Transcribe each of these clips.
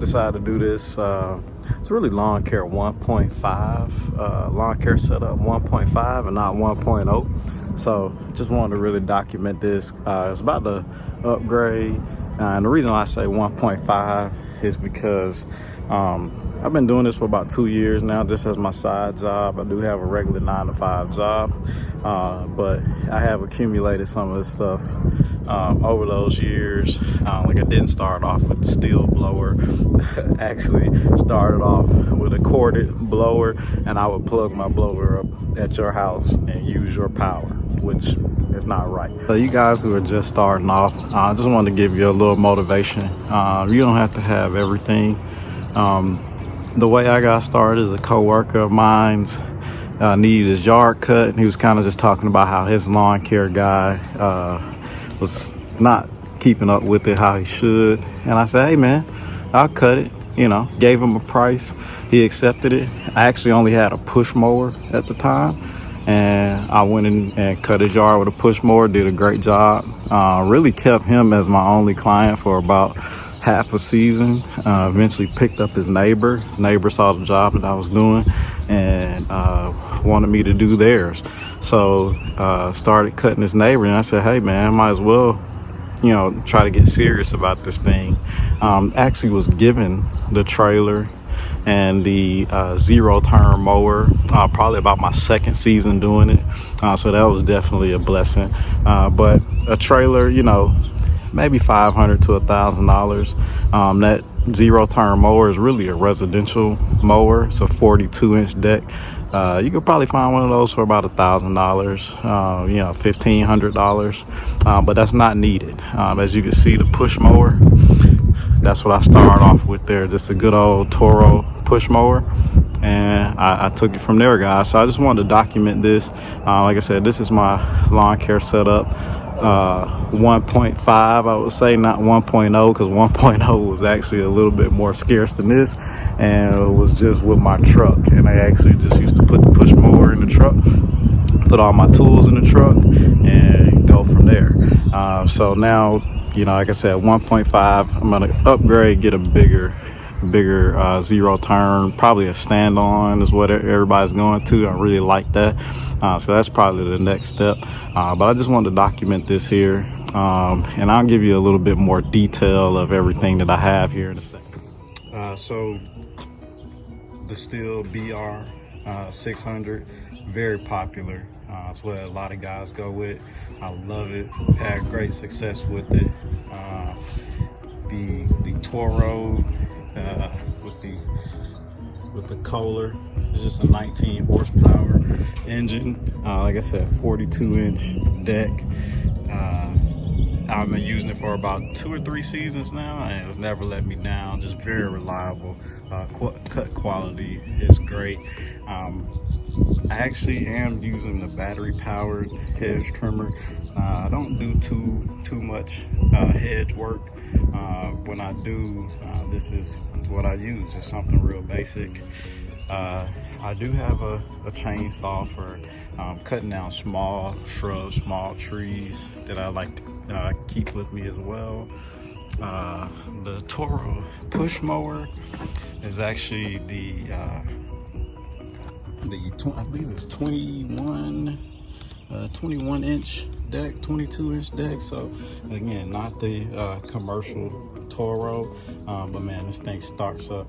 decided to do this. It's really lawn care 1.5, lawn care setup 1.5 and not 1.0. So just wanted to really document this. It's about to upgrade. And the reason why I say 1.5 is because I've been doing this for about 2 years now, just as my side job. I do have a regular 9-to-5 job, but I have accumulated some of this stuff over those years. Like I didn't start off with the steel blower. Actually started off with a corded blower, and I would plug my blower up at your house and use your power, which is not right. So you guys who are just starting off, I just wanted to give you a little motivation. You don't have to have everything. The way I got started is a coworker of mine's needed his yard cut, and he was kind of just talking about how his lawn care guy was not keeping up with it how he should. And I said, hey man, I'll cut it. You know, gave him a price. He accepted it. I actually only had a push mower at the time, and I went in and cut his yard with a push mower. Did a great job. Really kept him as my only client for about half a season. Eventually picked up his neighbor. His neighbor saw the job that I was doing and wanted me to do theirs. So started cutting his neighbor, and I said, hey man, I might as well, you know, try to get serious about this thing. Actually was given the trailer and the zero turn mower probably about my second season doing it. So that was definitely a blessing. But a trailer, you know, maybe $500 to $1,000. That zero turn mower is really a residential mower. It's a 42-inch deck. You could probably find one of those for about $1,000, you know, $1,500, but that's not needed. As you can see, the push mower, that's what I started off with there, just a good old Toro push mower. And I took it from there, guys. So I just wanted to document this. Like I said, this is my lawn care setup. 1.5, I would say, not 1.0, because 1.0 was actually a little bit more scarce than this, and it was just with my truck. And I actually just used to put the push mower in the truck, put all my tools in the truck, and go from there. So now, you know, like I said, 1.5, I'm gonna upgrade, get a bigger zero turn, probably a stand on is what everybody's going to. I really like that. So that's probably the next step. But I just wanted to document this here. And I'll give you a little bit more detail of everything that I have here in a second. So the Steel BR 600, very popular. It's what a lot of guys go with. I love it. Had great success with it. The Toro, with the Kohler, it's just a 19 horsepower engine. Like I said, 42-inch deck. I've been using it for about 2 or 3 seasons now, and it's never let me down. Just very reliable. Cut quality is great. I actually am using the battery powered hedge trimmer. I don't do too much hedge work. When I do, this is what I use. It's something real basic. I do have a chainsaw for cutting down small shrubs, small trees that I like to keep with me as well. The Toro push mower is actually I believe it's 21-inch deck, 22-inch deck. So again, not the commercial Toro, but man, this thing starts up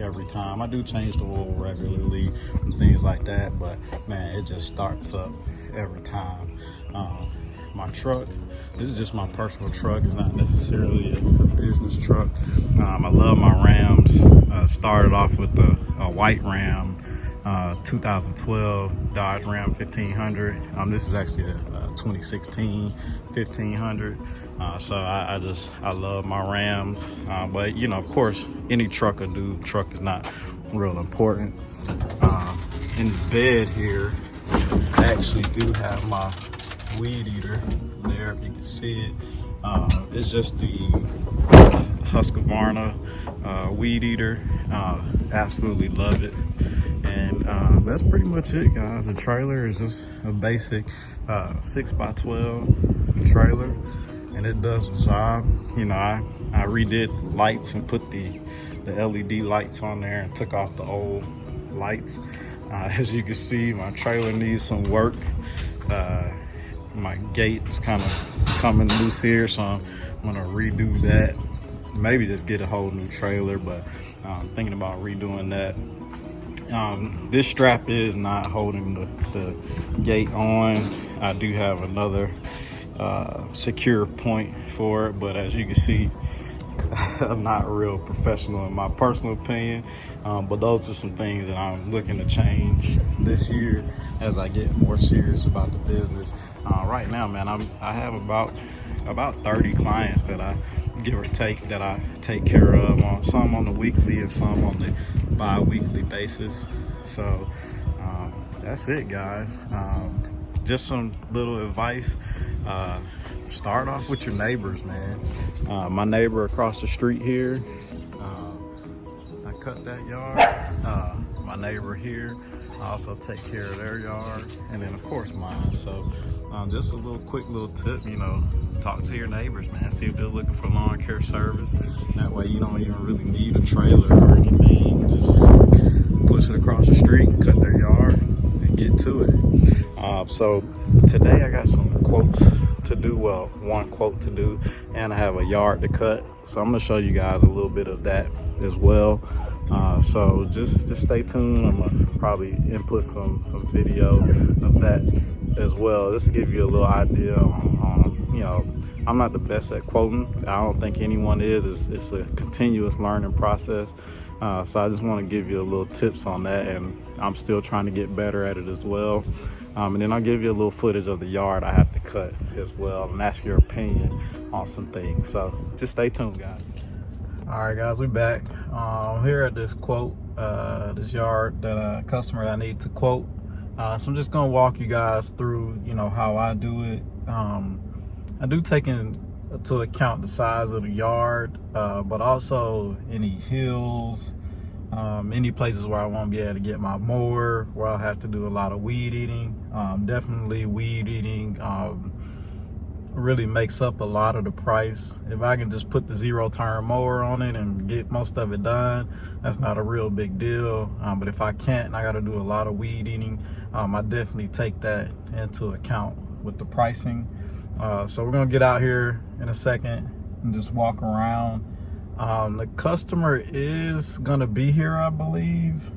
every time. I do change the oil regularly and things like that, but man, it just starts up every time. My truck, this is just my personal truck. It's not necessarily a business truck. I love my Rams. Started off with a white Ram, 2012 Dodge Ram 1500. This is actually a 2016 1500. So I love my Rams. But you know, of course, any truck will do. Truck is not real important. In the bed here, I actually do have my weed eater there, if you can see it. It's just the Husqvarna weed eater. Absolutely love it. And that's pretty much it, guys. The trailer is just a basic 6x12 trailer, and it does the job. You know, I redid the lights and put the the LED lights on there and took off the old lights. As you can see, my trailer needs some work. My gate is kind of coming loose here, so I'm gonna redo that. Maybe just get a whole new trailer, but I'm thinking about redoing that. This strap is not holding the gate on. I do have another secure point for it, but as you can see, I'm not real professional in my personal opinion, but those are some things that I'm looking to change this year as I get more serious about the business. Right now, man, I have about 30 clients that I give or take that I take care of, some on the weekly and some on the bi-weekly basis. So that's it, guys. Just some little advice. Start off with your neighbors, man. My neighbor across the street here, I cut that yard. My neighbor here, I also take care of their yard, and then of course mine. So just a quick little tip, you know, talk to your neighbors, man. See if they're looking for lawn care service. That way you don't even really need a trailer or anything. Just push it across the street, cut their yard, and get to it. So today I got some quotes to do, well, one quote to do, and I have a yard to cut. So I'm gonna show you guys a little bit of that as well. So just stay tuned. I'm gonna probably input some video of that as well, just to give you a little idea on you know, I'm not the best at quoting. I don't think anyone is. It's a continuous learning process. So I just want to give you a little tips on that, and I'm still trying to get better at it as well. And then I'll give you a little footage of the yard I have to cut as well, and ask your opinion on some things. So just stay tuned, guys. All right, guys, we back. Here at this quote, this yard that a customer that I need to quote. So I'm just gonna walk you guys through, you know, how I do it. I do take into account the size of the yard, but also any hills, any places where I won't be able to get my mower, where I'll have to do a lot of weed eating. Definitely weed eating really makes up a lot of the price. If I can just put the 0-turn mower on it and get most of it done, that's not a real big deal. But if I can't and I got to do a lot of weed eating, I definitely take that into account with the pricing. So we're gonna get out here in a second and just walk around. The customer is gonna be here, I believe.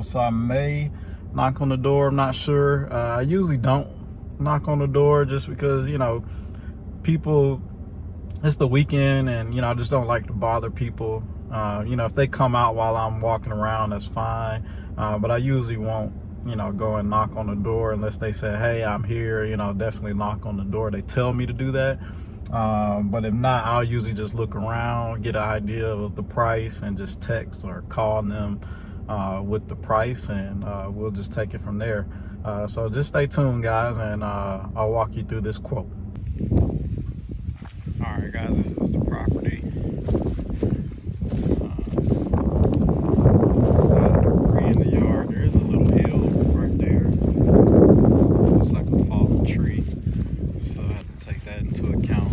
So I may knock on the door, I'm not sure. I usually don't knock on the door just because, you know, people, it's the weekend and, you know, I just don't like to bother people. You know, if they come out while I'm walking around, that's fine. But I usually won't, you know, go and knock on the door unless they say, hey, I'm here. You know, definitely knock on the door. They tell me to do that. But if not, I'll usually just look around, get an idea of the price, and just text or call them with the price, and we'll just take it from there. So just stay tuned, guys, and I'll walk you through this quote. All right, guys, this is the property. Debris in the yard. There is a little hill right there. Looks like a fallen tree, so I have to take that into account.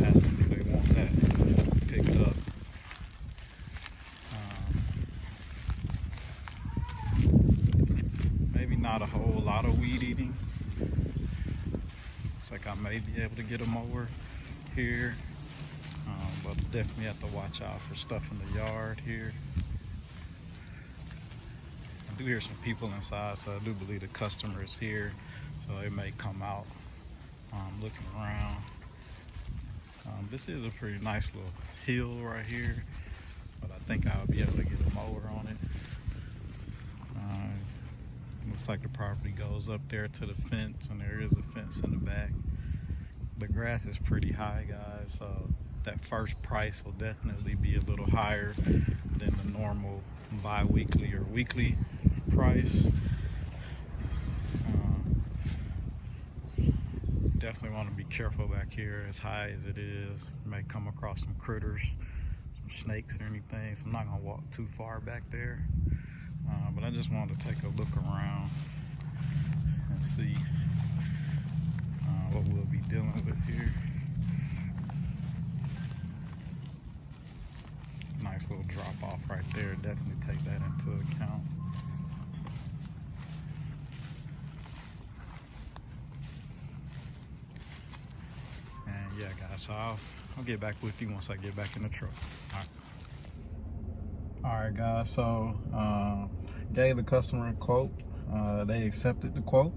Ask them if they want that picked up. Maybe not a whole lot of weed eating. Looks like I may be able to get a mower here, but definitely have to watch out for stuff in the yard here. I do hear some people inside, so I do believe the customer is here, so they may come out looking around. This is a pretty nice little hill right here, but I think I'll be able to get a mower on it. Looks like the property goes up there to the fence, and there is a fence in the back. The grass is pretty high, guys, so that first price will definitely be a little higher than the normal bi-weekly or weekly price. Definitely want to be careful back here. As high as it is, you may come across some critters, some snakes or anything, so I'm not gonna walk too far back there. But I just wanted to take a look around and see what we'll be dealing with here. Nice nice little drop off right there. Definitely take that into account. And yeah, guys, so I'll get back with you once I get back in the truck. All right, guys, so gave the customer a quote. They accepted the quote.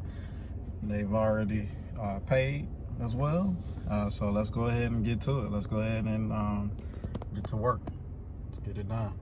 They've already paid as well. So let's go ahead and get to it. Let's go ahead and get to work. Let's get it done.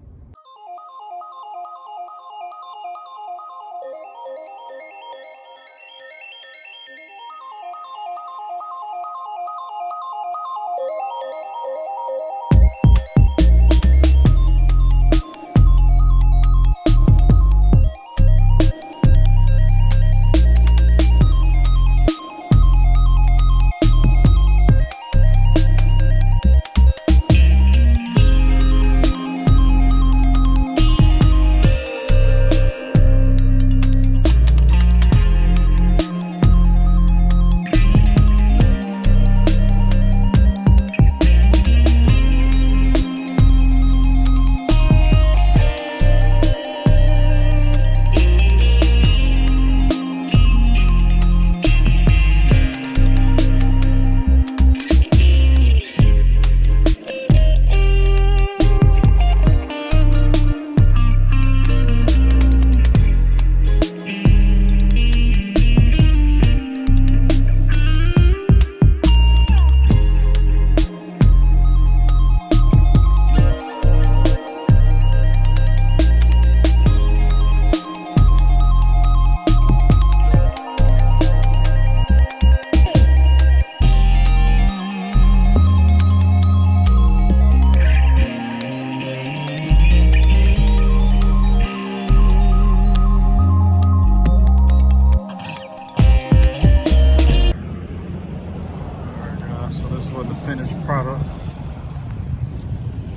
So this is what the finished product.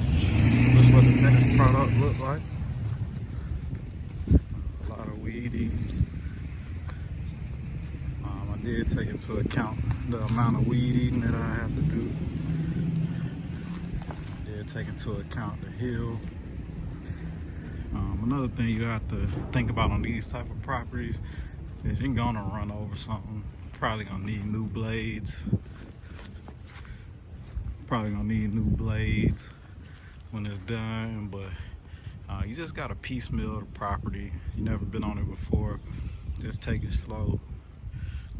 This is what the finished product look like. A lot of weed eating. I did take into account the amount of weed eating that I have to do. I did take into account the hill. Another thing you have to think about on these type of properties is you're gonna run over something. Probably gonna need new blades. Probably gonna need new blades when it's done, but you just gotta piecemeal the property. You never been on it before, just take it slow,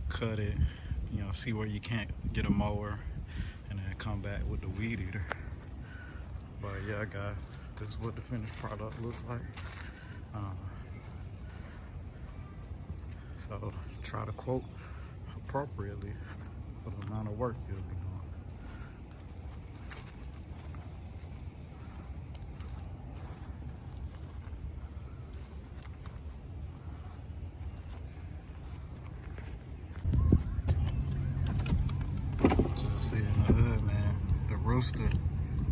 cut it, you know, see where you can't get a mower, and then come back with the weed eater. But yeah, guys, this is what the finished product looks like. So try to quote appropriately for the amount of work you'll be doing. Just seeing the hood, man. The rooster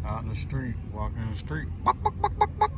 out in the street, walking in the street. Buck, buck, buck, buck, buck.